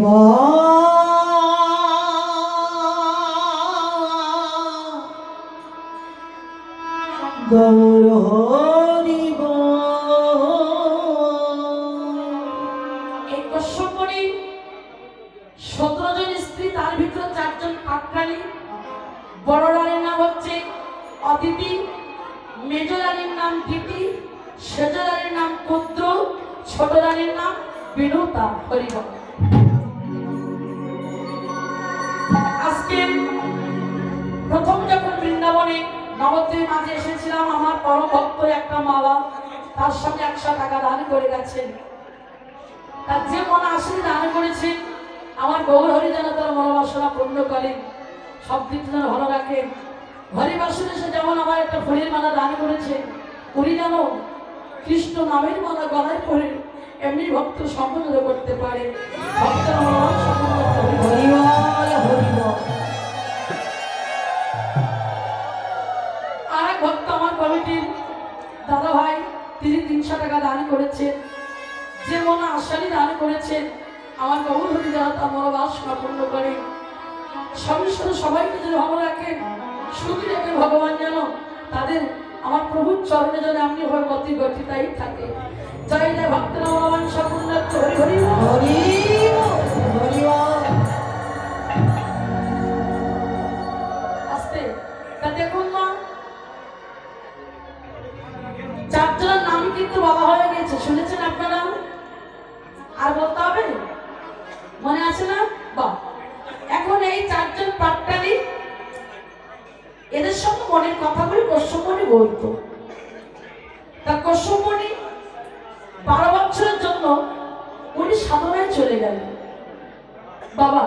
গৌর হরি এই কশ্যপ মুনি 17 জন স্ত্রী তার ভিতরে 4 জন পাকরানী বড় রানীর নাম হচ্ছে অদিতি মেজ রানীর নাম দিতি সেজ রানীর নাম পুত্র ছোট রানীর নাম বিনুতা হরিবল আজকে প্রথম যখন বৃন্দাবনে নবদ্বীপ মাঝে এসেছিলাম আমার পরম ভক্ত একটা মালা তার সঙ্গে 100 টাকা দান করে গেছেন তার যে মনে আসলে দান করেছেন আমার গৌর হরি যেন তার মনোবাসনা পূর্ণ করেন সব দিক যেন ভালো রাখেন হরিবাসনে সে যেমন আমার একটা ফুলের মালা দান করেছে উনি যেন কৃষ্ণ নামের মালা গলায় পড়ে এমনি ভক্ত সম্পন্ন করতে পারে ভক্তের মনোবাসনা সম্পন্ন করতে পারে। আর এক ভক্ত আমার কমিটির দাদা ভাই তিনি 300 টাকা দান করেছেন যে মনে আশানি দান করেছেন আমার গৌর হরি যেন তার মনোবাসনা পূর্ণ করে সমস্ত সবাইকে যেন ভালো রাখেন সুখী রাখেন ভগবান যেন তাদের আমার প্রভুর চরণে যেন এমনি ভাবে গতি গঠিতাই থাকে জয় জয় ভক্তের ভগবান সম্পূর্ণ হরি হরি হরি হরি আসতে তা দেখুন মা 4 জনের নাম কিন্তু বলা হয়ে গেছে শুনেছেন আপনারা আর বলতে হবে মনে আছে না বাহ এখন এই 4 জন প্রাণী এদের সঙ্গে মনের কথাগুলি কশ্যপ মুনি বলতো তা কশ্যপ মুনি 12 বছরের জন্য উনি সাধনায় চলে গেলেন বাবা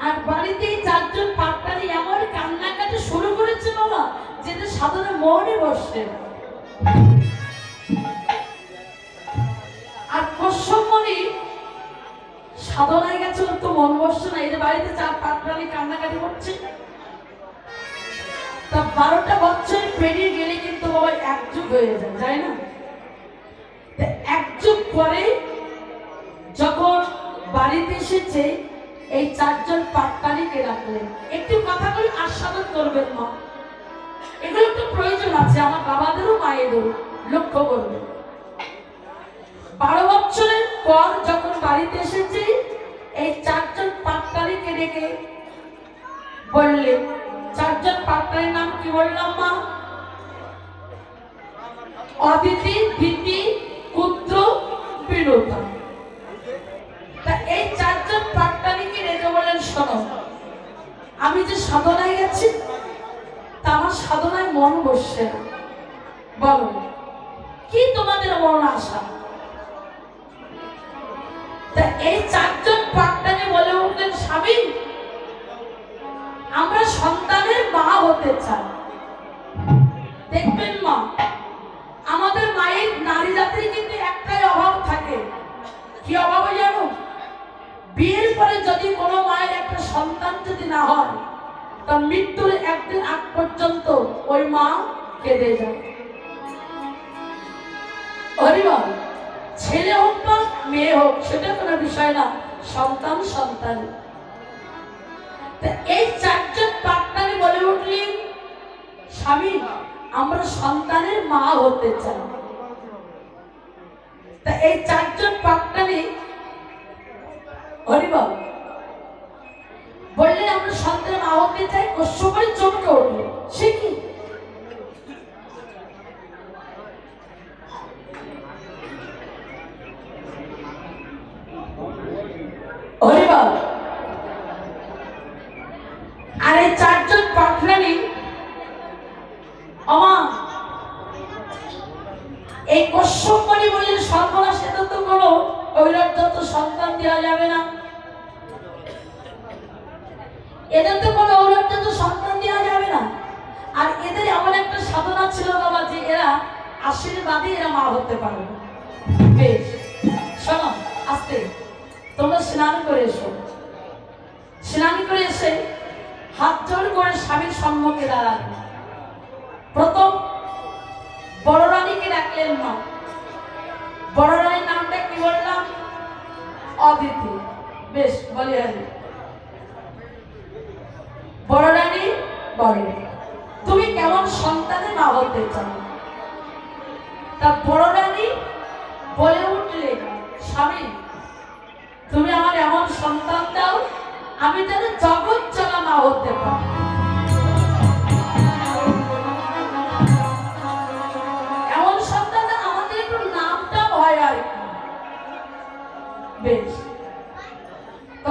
আর বাড়িতে 4 জন প্রাণী এমন কান্নাকাটি শুরু করেছে বাবা যেটা সাধনা মনে বসছে আর কশ্যপ মুনি সাধনায় গেছে ওর তো মন বসছে না এই যে বাড়িতে 4 প্রাণী কান্নাকাটি করছে তা 12টা বছর পেরিয়ে গেলে কিন্তু বাবা এক যুগ হয়ে যায় তাই না এক যুগ পরে যখন বাড়িতে এসেছে এই 4 জন প্রাণীকে রাখলেন একটু কথা বলে আস্বাদন করবেন মা এগুলো একটু প্রয়োজন আছে আমার বাবাদেরও মায়েদেরও লক্ষ্য করবেন 12 বছরের পর যখন বাড়িতে এসেছে এই 4 জন প্রাণীকে ডেকে বললেন 4 জন প্রাণীর নাম কি বললাম মা অদিতি দিতি পুত্র বিনুতা তা এই 4 জন প্রাণীকে ডেকে বললেন শোনো আমি যে সাধনায় গেছি তা আমার সাধনায় মন বসছে না বলো কি তোমাদের মন আশা তা এই 4 জন প্রাণী বলে উঠলেন স্বামী আমরা সন্তানের মা হতে চাই দেখবেন মা আমাদের মায়ের নারী জাতির কিন্তু না হয়, তার মৃত্যুর একদিন আগ পর্যন্ত ওই মা কেঁদে যায়। হরিবল, ছেলে হোক বা মেয়ে হোক সেটা কোনো বিষয় না, সন্তান সন্তান। এই চারজন পাটনারী বলে উঠলেন, স্বামী আমরা সন্তানের মা হতে চাই। তা এই চারজন পাটনারী হরিবল বললেন আমরা সন্তানের মা হতে চাই। কশ্যপের চমকে উঠল, সে কি? হরিবল, আর এই চারজন পাটনারী আমা এই কশ্যপ মুনি বললেন, সর্বনাশ, এটা তো কোনো ঐরাজ্যত সন্তান দেওয়া যাবে না, এদের তো কোনো ঔরজ্যত সন্তান দেওয়া যাবে না। আর এদের এমন একটা সাধনা ছিল বাবা যে এরা আশীর্বাদে এরা মা হতে পারবে। বেশ, শোনো, আস্তে তোমরা স্নান করে এসো। স্নান করে এসে হাত জোড় করে স্বামীর সম্মুখে দাঁড়ান। প্রথম বড় রানীকে ডাকলেন মা। বড় রানীর নামটা কি বললাম? অদিতি। বেশ, বলি হরি। বড় রানী বলে, তুমি কেমন সন্তানের মা হতে চাও? তা বড় রানী বলে উঠলে, স্বামী তুমি আমার এমন সন্তান দাও আমি যেন জগৎ চলা মা হতে পারি। এমন সন্তান আমাদের একটু নামটা হয় আর কি। বেশ, তো